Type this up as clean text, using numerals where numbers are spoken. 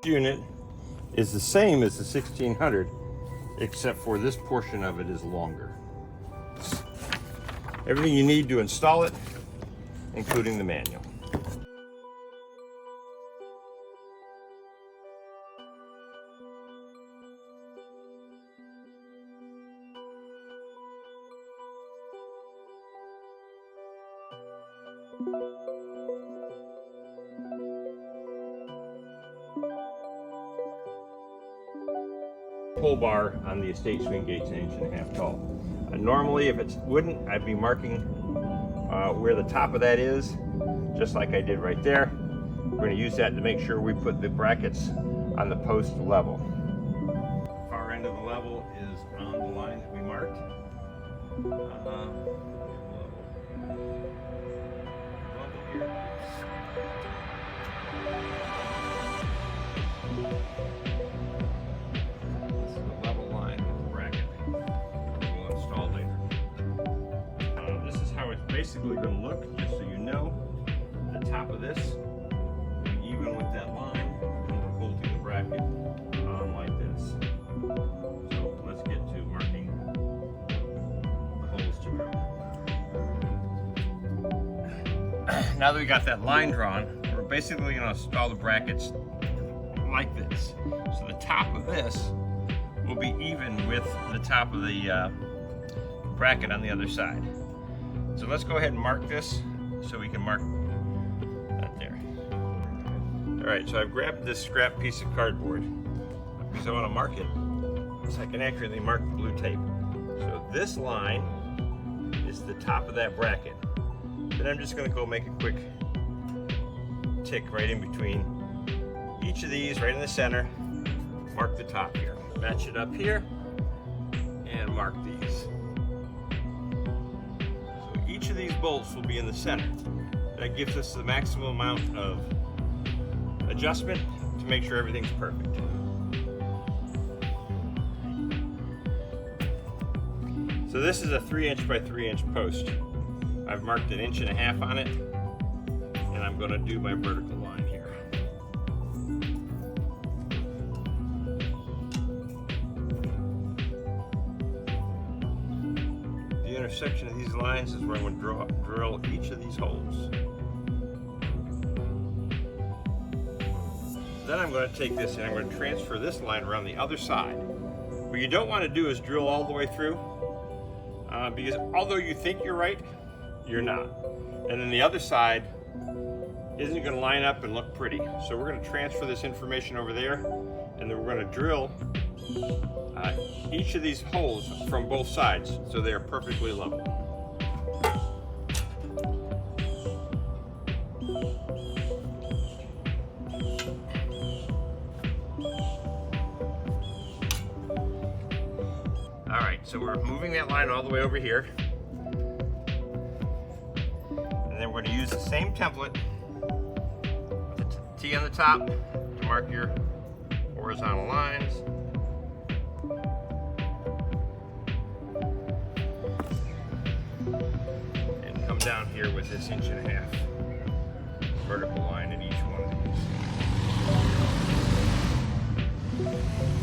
unit is the same as the 1600, except for this portion of it is longer. Everything you need to install it, including the manual. Pull bar on the Estate Swing gate's an 1.5 inches tall. Normally, if it's wooden, I'd be marking where the top of that is, just like I did right there. We're going to use that to make sure we put the brackets on the post level. Far end of the level is on the line that we marked. Basically going to look, just so you know, the top of this, even with that line, and we're bolting the bracket on like this. So let's get to marking the holes to go. Now that we got that line drawn, we're basically going to install the brackets like this. So the top of this will be even with the top of the bracket on the other side. So let's go ahead and mark this so we can mark that there. All right, so I've grabbed this scrap piece of cardboard because I want to mark it so I can accurately mark the blue tape. So this line is the top of that bracket. Then I'm just going to go make a quick tick right in between each of these, right in the center. Mark the top here. Match it up here and mark these. Each of these bolts will be in the center. That gives us the maximum amount of adjustment to make sure everything's perfect. So this is a 3" by 3" post. I've marked 1.5 inches on it, and I'm going to do my vertical line here. The intersection of these lines is where I'm going to drill each of these holes. Then I'm going to take this and I'm going to transfer this line around the other side. What you don't want to do is drill all the way through, because although you think you're right, you're not. And then the other side isn't going to line up and look pretty. So we're going to transfer this information over there, and then we're going to drill each of these holes from both sides so they are perfectly level. Alright, so we're moving that line all the way over here. And then we're going to use the same template with the T on the top to mark your horizontal lines. And come down here with this 1.5 inches vertical line in each one of these.